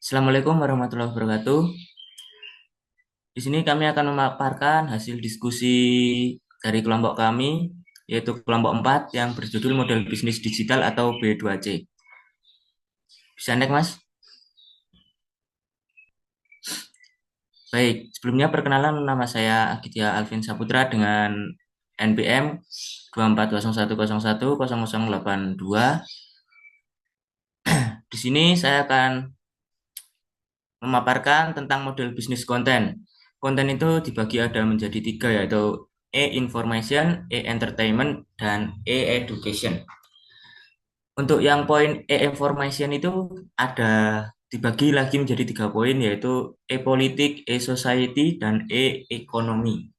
Assalamualaikum warahmatullahi wabarakatuh. Di sini kami akan memaparkan hasil diskusi dari kelompok kami, yaitu kelompok 4 yang berjudul Model Bisnis Digital atau B2C. Bisa next, Mas? Baik, sebelumnya perkenalan, nama saya Agitya Alvin Saputra dengan NPM 2401010082. Di sini saya akan memaparkan tentang model bisnis konten. Konten itu dibagi ada menjadi tiga, yaitu E-information, E-entertainment, dan E-education. Untuk yang poin E-information itu ada dibagi lagi menjadi tiga poin, yaitu E-politik, E-society, dan E-ekonomi.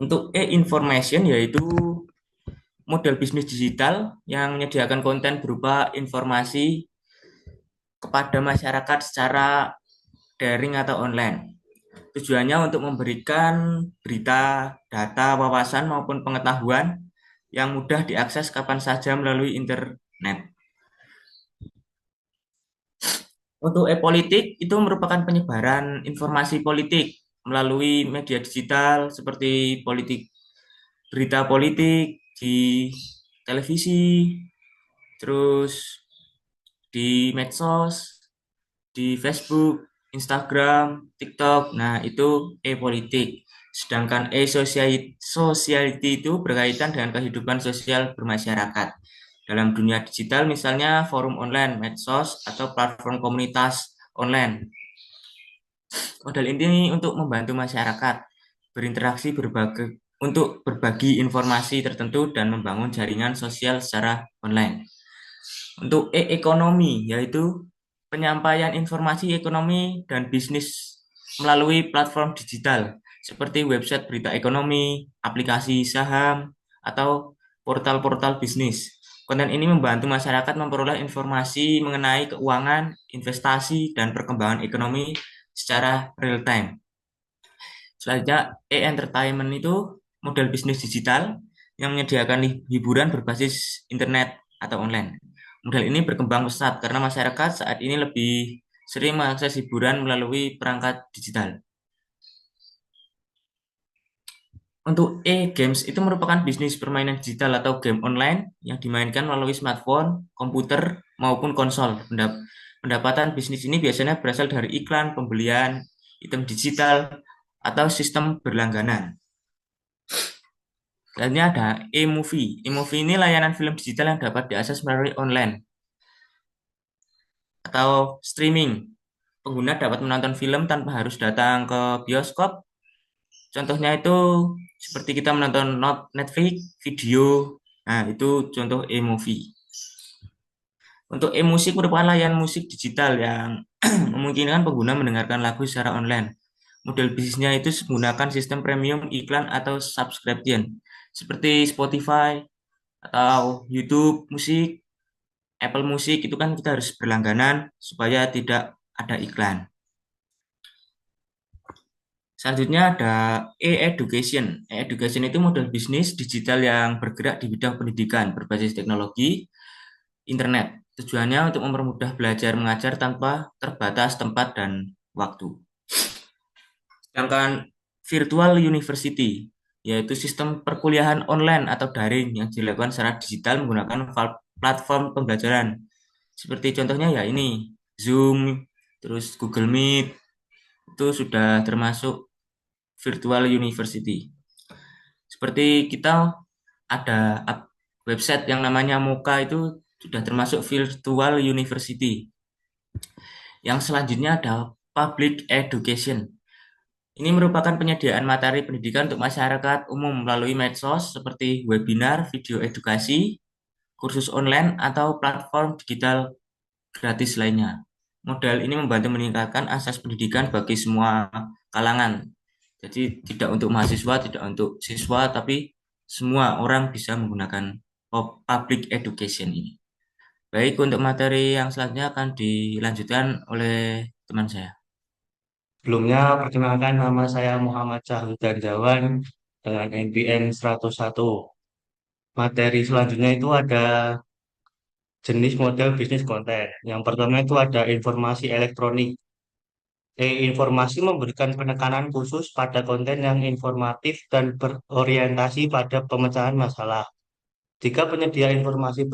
Untuk E-information yaitu model bisnis digital yang menyediakan konten berupa informasi kepada masyarakat secara daring atau online. Tujuannya untuk memberikan berita, data, wawasan maupun pengetahuan yang mudah diakses kapan saja melalui internet. Untuk e-politik itu merupakan penyebaran informasi politik melalui media digital seperti berita politik di televisi, terus di medsos, di Facebook, Instagram, TikTok. Nah, itu e-politik. Sedangkan e-society itu berkaitan dengan kehidupan sosial bermasyarakat. Dalam dunia digital misalnya forum online, medsos, atau platform komunitas online. Model ini untuk membantu masyarakat berinteraksi untuk berbagi informasi tertentu dan membangun jaringan sosial secara online. Untuk e-ekonomi, yaitu penyampaian informasi ekonomi dan bisnis melalui platform digital, seperti website berita ekonomi, aplikasi saham, atau portal-portal bisnis. Konten ini membantu masyarakat memperoleh informasi mengenai keuangan, investasi, dan perkembangan ekonomi secara real time. Selanjutnya, e-entertainment itu model bisnis digital yang menyediakan hiburan berbasis internet atau online. Model ini berkembang pesat karena masyarakat saat ini lebih sering mengakses hiburan melalui perangkat digital. Untuk e-games itu merupakan bisnis permainan digital atau game online yang dimainkan melalui smartphone, komputer, maupun konsol. Pendapatan bisnis ini biasanya berasal dari iklan, pembelian, item digital, atau sistem berlangganan. Selanjutnya ada e-movie. E-movie ini layanan film digital yang dapat diakses melalui online atau streaming. Pengguna dapat menonton film tanpa harus datang ke bioskop. Contohnya itu seperti kita menonton Netflix, video. Nah, itu contoh e-movie. Untuk e-musik merupakan layanan musik digital yang memungkinkan pengguna mendengarkan lagu secara online. Model bisnisnya itu menggunakan sistem premium iklan atau subscription seperti Spotify atau YouTube musik, Apple Music itu kan kita harus berlangganan supaya tidak ada iklan. Selanjutnya ada e-education. E-education itu model bisnis digital yang bergerak di bidang pendidikan berbasis teknologi internet. Tujuannya untuk mempermudah belajar mengajar tanpa terbatas tempat dan waktu. Sedangkan virtual university, yaitu sistem perkuliahan online atau daring yang dilakukan secara digital menggunakan platform pembelajaran. Seperti contohnya ya ini, Zoom, terus Google Meet, itu sudah termasuk virtual university. Seperti kita ada website yang namanya Moka itu sudah termasuk virtual university. Yang selanjutnya ada public education. Ini merupakan penyediaan materi pendidikan untuk masyarakat umum melalui medsos seperti webinar, video edukasi, kursus online, atau platform digital gratis lainnya. Model ini membantu meningkatkan akses pendidikan bagi semua kalangan. Jadi tidak untuk mahasiswa, tidak untuk siswa, tapi semua orang bisa menggunakan public education ini. Baik, untuk materi yang selanjutnya akan dilanjutkan oleh teman saya. Sebelumnya, perkenalkan nama saya Muhammad Cahyo Darjawan dengan NPM 101. Materi selanjutnya itu ada jenis model bisnis konten. Yang pertama itu ada informasi elektronik. Informasi memberikan penekanan khusus pada konten yang informatif dan berorientasi pada pemecahan masalah. Jika penyedia informasi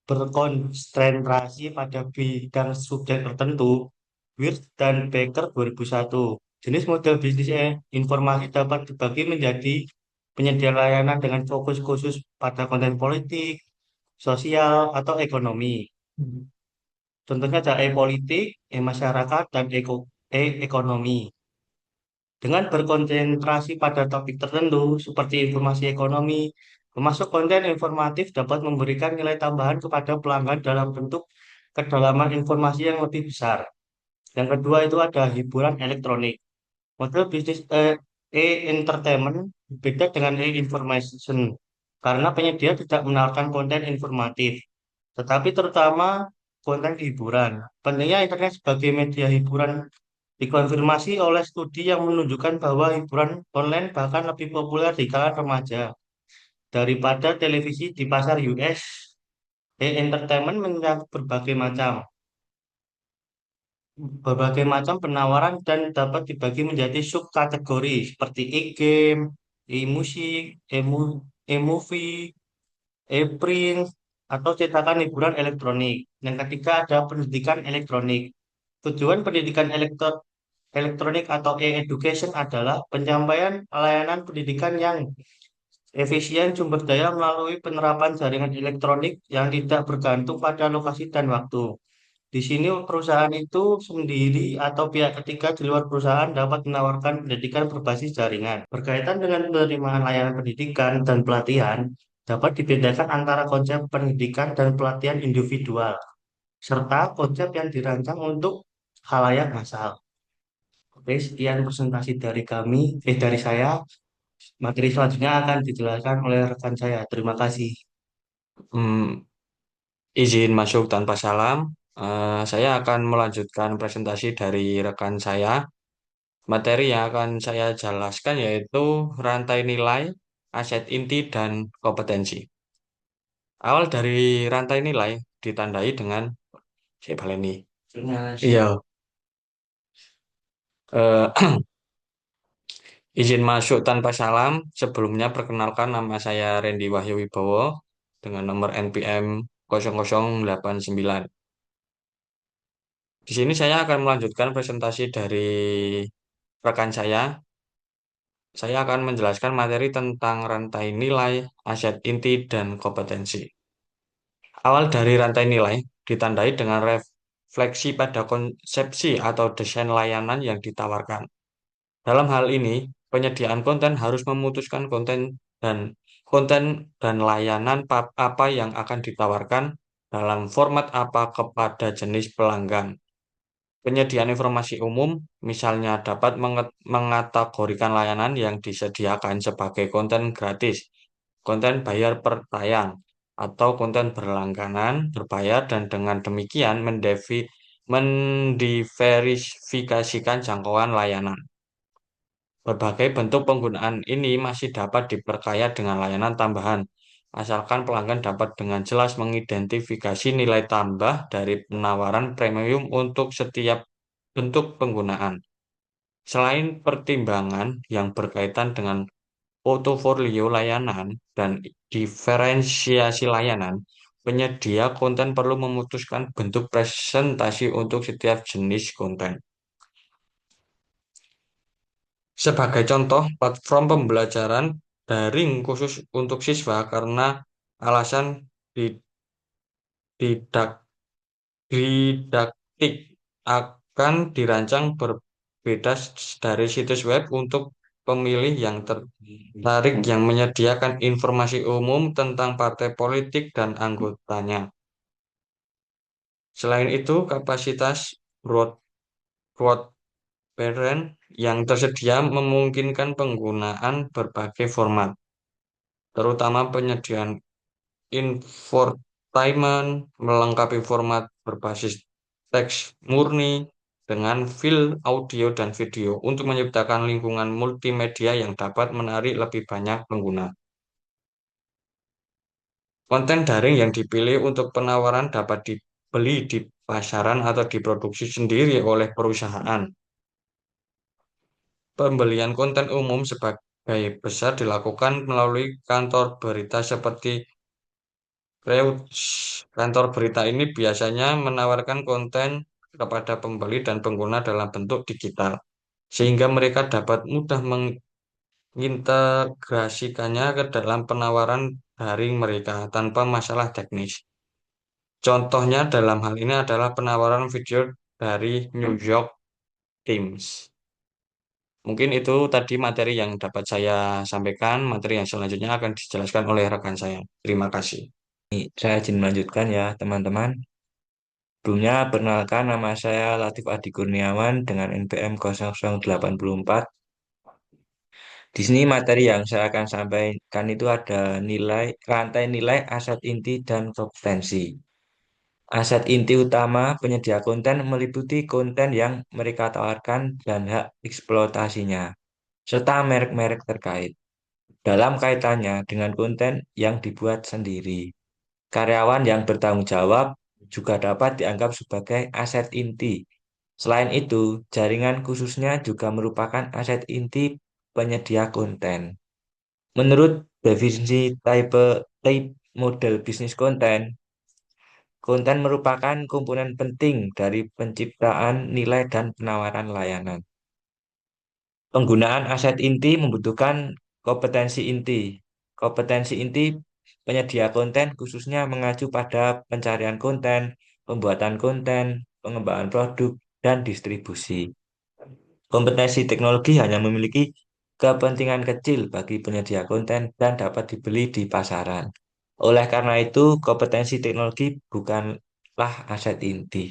berkonsentrasi pada bidang subjek tertentu, Wirtz dan Becker 2001. Jenis model bisnis informasi dapat dibagi menjadi penyedia layanan dengan fokus khusus pada konten politik, sosial, atau ekonomi. Contohnya ada e-politik, e-masyarakat, dan e-ekonomi. Dengan berkonsentrasi pada topik tertentu seperti informasi ekonomi, pemasok konten informatif dapat memberikan nilai tambahan kepada pelanggan dalam bentuk kedalaman informasi yang lebih besar. Yang kedua itu ada hiburan elektronik. Model bisnis e-entertainment berbeda dengan e-information karena penyedia tidak menawarkan konten informatif, tetapi terutama konten hiburan. Pentingnya internet sebagai media hiburan dikonfirmasi oleh studi yang menunjukkan bahwa hiburan online bahkan lebih populer di kalangan remaja daripada televisi di pasar US. E-entertainment mencakup berbagai macam penawaran dan dapat dibagi menjadi subkategori seperti e-game, e-musik, e-movie, e-print, atau cetakan hiburan elektronik. Yang ketiga ada pendidikan elektronik. Tujuan pendidikan elektronik atau e-education adalah penyampaian layanan pendidikan yang efisien sumber daya melalui penerapan jaringan elektronik yang tidak bergantung pada lokasi dan waktu. Di sini perusahaan itu sendiri atau pihak ketiga di luar perusahaan dapat menawarkan pendidikan berbasis jaringan. Berkaitan dengan penerimaan layanan pendidikan dan pelatihan, dapat dibedakan antara konsep pendidikan dan pelatihan individual, serta konsep yang dirancang untuk khalayak massal. Oke, sekian presentasi dari saya. Materi selanjutnya akan dijelaskan oleh rekan saya. Terima kasih. Hmm, izin masuk tanpa salam. Saya akan melanjutkan presentasi dari rekan saya. Materi yang akan saya jelaskan yaitu rantai nilai, aset inti, dan kompetensi. Awal dari rantai nilai ditandai dengan saya baleni. Iya. Eh, izin masuk tanpa salam. Sebelumnya perkenalkan nama saya Randy Wahyu Wibowo dengan nomor NPM 0089. Di sini saya akan melanjutkan presentasi dari rekan saya. Saya akan menjelaskan materi tentang rantai nilai, aset inti, dan kompetensi. Awal dari rantai nilai ditandai dengan refleksi pada konsepsi atau desain layanan yang ditawarkan. Dalam hal ini, penyediaan konten harus memutuskan konten dan layanan apa yang akan ditawarkan dalam format apa kepada jenis pelanggan. Penyediaan informasi umum, misalnya dapat mengategorikan layanan yang disediakan sebagai konten gratis, konten bayar per tayang, atau konten berlangganan, berbayar, dan dengan demikian mendiversifikasikan jangkauan layanan. Berbagai bentuk penggunaan ini masih dapat diperkaya dengan layanan tambahan, asalkan pelanggan dapat dengan jelas mengidentifikasi nilai tambah dari penawaran premium untuk setiap bentuk penggunaan. Selain pertimbangan yang berkaitan dengan portofolio layanan dan diferensiasi layanan, penyedia konten perlu memutuskan bentuk presentasi untuk setiap jenis konten. Sebagai contoh, platform pembelajaran daring khusus untuk siswa karena alasan di- didak- didaktik akan dirancang berbeda dari situs web untuk pemilih yang tertarik yang menyediakan informasi umum tentang partai politik dan anggotanya. Selain itu, kapasitas broadband yang tersedia memungkinkan penggunaan berbagai format, terutama penyediaan infotainment melengkapi format berbasis teks murni dengan file audio dan video untuk menciptakan lingkungan multimedia yang dapat menarik lebih banyak pengguna. Konten daring yang dipilih untuk penawaran dapat dibeli di pasaran atau diproduksi sendiri oleh perusahaan. Pembelian konten umum sebagai besar dilakukan melalui kantor berita seperti Reuters. Kantor berita ini biasanya menawarkan konten kepada pembeli dan pengguna dalam bentuk digital, sehingga mereka dapat mudah mengintegrasikannya ke dalam penawaran daring mereka tanpa masalah teknis. Contohnya dalam hal ini adalah penawaran video dari New York Times. Mungkin itu tadi materi yang dapat saya sampaikan. Materi yang selanjutnya akan dijelaskan oleh rekan saya. Terima kasih. Saya izin melanjutkan ya, teman-teman. Sebelumnya, perkenalkan nama saya Latif Adi Kurniawan dengan NPM 0084. Di sini materi yang saya akan sampaikan itu ada rantai nilai aset inti dan kompetensi. Aset inti utama penyedia konten meliputi konten yang mereka tawarkan dan hak eksploitasinya, serta merek-merek terkait. Dalam kaitannya dengan konten yang dibuat sendiri. Karyawan yang bertanggung jawab juga dapat dianggap sebagai aset inti. Selain itu, jaringan khususnya juga merupakan aset inti penyedia konten. Menurut definisi type model bisnis konten, konten merupakan komponen penting dari penciptaan nilai dan penawaran layanan. Penggunaan aset inti membutuhkan kompetensi inti. Kompetensi inti penyedia konten khususnya mengacu pada pencarian konten, pembuatan konten, pengembangan produk, dan distribusi. Kompetensi teknologi hanya memiliki kepentingan kecil bagi penyedia konten dan dapat dibeli di pasaran. Oleh karena itu, kompetensi teknologi bukanlah aset inti.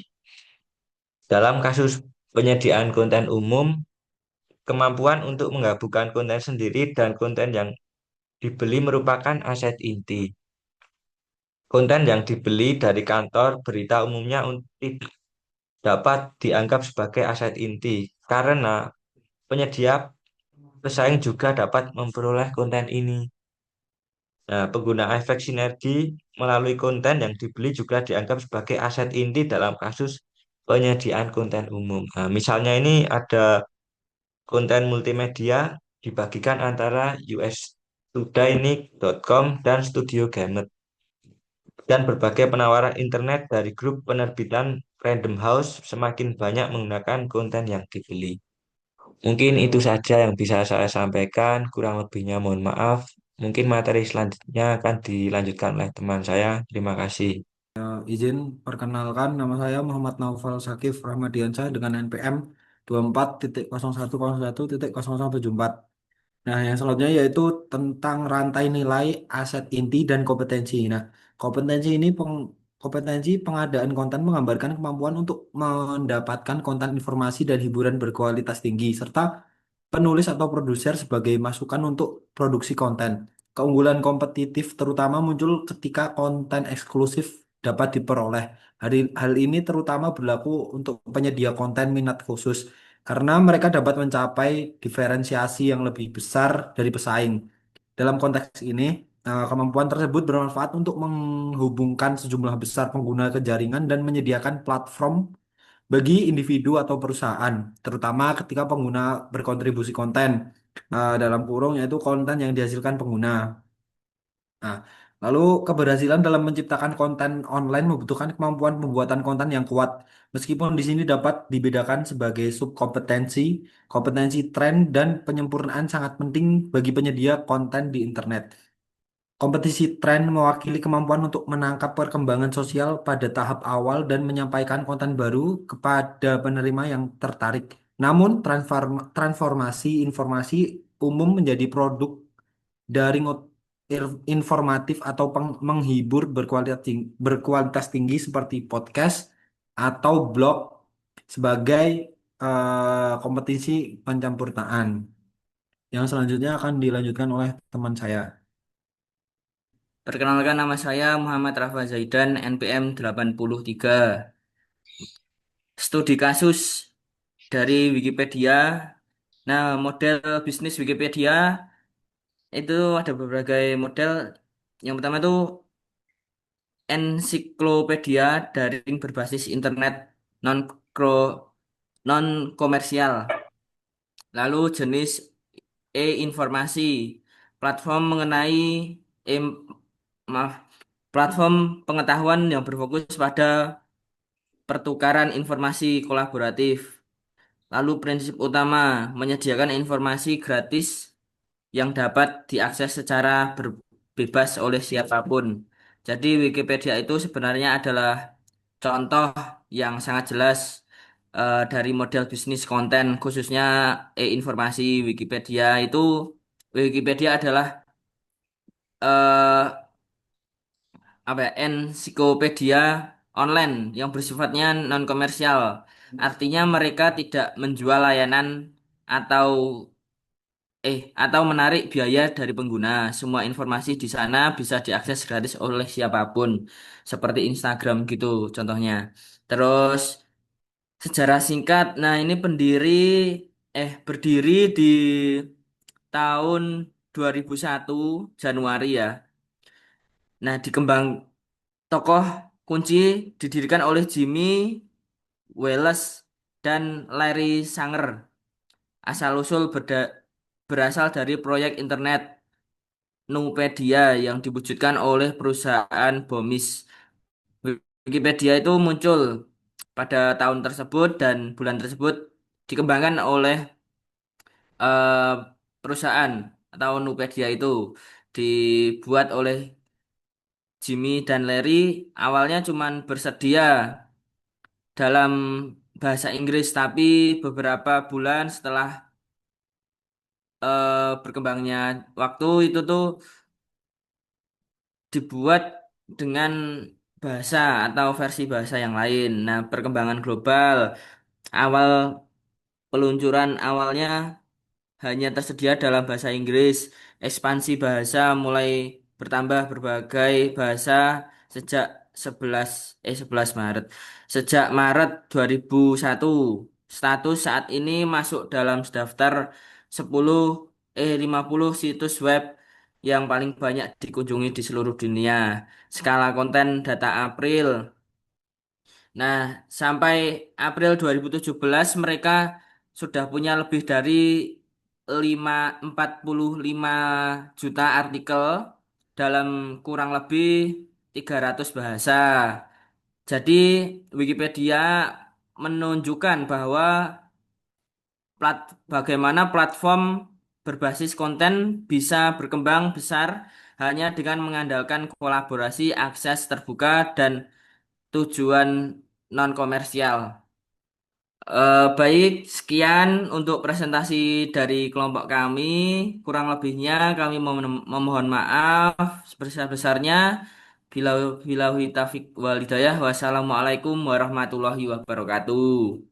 Dalam kasus penyediaan konten umum, kemampuan untuk menggabungkan konten sendiri dan konten yang dibeli merupakan aset inti. Konten yang dibeli dari kantor berita umumnya tidak dapat dianggap sebagai aset inti karena penyedia pesaing juga dapat memperoleh konten ini. Nah, pengguna efek sinergi melalui konten yang dibeli juga dianggap sebagai aset inti dalam kasus penyediaan konten umum. Nah, misalnya ini ada konten multimedia dibagikan antara UStudainik.com dan Studio Gamer dan berbagai penawaran internet dari grup penerbitan Random House semakin banyak menggunakan konten yang dibeli. Mungkin itu saja yang bisa saya sampaikan, kurang lebihnya mohon maaf. Mungkin materi selanjutnya akan dilanjutkan oleh teman saya. Terima kasih. Izin perkenalkan, nama saya Muhammad Naufal Sakif Rahmadiansyah dengan NPM 24.0101.0074. Nah, yang selanjutnya yaitu tentang rantai nilai aset inti dan kompetensi. Nah, kompetensi ini kompetensi pengadaan konten menggambarkan kemampuan untuk mendapatkan konten informasi dan hiburan berkualitas tinggi serta penulis atau produser sebagai masukan untuk produksi konten. Keunggulan kompetitif terutama muncul ketika konten eksklusif dapat diperoleh. Hal ini terutama berlaku untuk penyedia konten minat khusus karena mereka dapat mencapai diferensiasi yang lebih besar dari pesaing. Dalam konteks ini, kemampuan tersebut bermanfaat untuk menghubungkan sejumlah besar pengguna ke jaringan dan menyediakan platform bagi individu atau perusahaan, terutama ketika pengguna berkontribusi konten, dalam kurung yaitu konten yang dihasilkan pengguna. Nah, lalu keberhasilan dalam menciptakan konten online membutuhkan kemampuan pembuatan konten yang kuat. Meskipun di sini dapat dibedakan sebagai subkompetensi, kompetensi tren dan penyempurnaan sangat penting bagi penyedia konten di internet. Kompetisi tren mewakili kemampuan untuk menangkap perkembangan sosial pada tahap awal dan menyampaikan konten baru kepada penerima yang tertarik. Namun, transformasi informasi umum menjadi produk daring informatif atau menghibur berkualitas tinggi seperti podcast atau blog sebagai kompetisi pencampurnaan. Yang selanjutnya akan dilanjutkan oleh teman saya. Perkenalkan nama saya Muhammad Rafa Zaidan, NPM 83. Studi kasus dari Wikipedia. Nah, model bisnis Wikipedia itu ada berbagai model. Yang pertama itu ensiklopedia daring berbasis internet non non komersial. Lalu jenis e-informasi, platform mengenai e maaf, platform pengetahuan yang berfokus pada pertukaran informasi kolaboratif. Lalu prinsip utama menyediakan informasi gratis yang dapat diakses secara bebas oleh siapapun. Jadi Wikipedia itu sebenarnya adalah contoh yang sangat jelas dari model bisnis konten khususnya informasi Wikipedia adalah eh, apa ya, ensiklopedia online yang bersifatnya non komersial. Artinya mereka tidak menjual layanan atau atau menarik biaya dari pengguna. Semua informasi di sana bisa diakses gratis oleh siapapun, seperti Instagram gitu contohnya. Terus sejarah singkat, nah ini berdiri di tahun 2001 Januari ya. Nah, tokoh kunci didirikan oleh Jimmy Wales dan Larry Sanger. Berasal dari proyek internet Nupedia yang diwujudkan oleh perusahaan Bomis. Wikipedia itu muncul pada tahun tersebut dan bulan tersebut dikembangkan oleh eh, perusahaan atau Nupedia itu dibuat oleh Jimmy dan Larry awalnya cuman bersedia dalam bahasa Inggris tapi beberapa bulan setelah berkembangnya waktu itu tuh dibuat dengan bahasa atau versi bahasa yang lain. Nah, perkembangan global awal peluncuran awalnya hanya tersedia dalam bahasa Inggris. Ekspansi bahasa mulai bertambah berbagai bahasa sejak 11 Maret. Sejak Maret 2001, status saat ini masuk dalam daftar 50 situs web yang paling banyak dikunjungi di seluruh dunia. Skala konten data April. Nah, sampai April 2017 mereka sudah punya lebih dari 45 juta artikel dalam kurang lebih 300 bahasa. Jadi Wikipedia menunjukkan bahwa bagaimana platform berbasis konten bisa berkembang besar hanya dengan mengandalkan kolaborasi, akses terbuka, dan tujuan non komersial. Baik, sekian untuk presentasi dari kelompok kami. Kurang lebihnya kami memohon maaf sebesar-besarnya. Bila bila taufiq wal hidayah. Wassalamualaikum warahmatullahi wabarakatuh.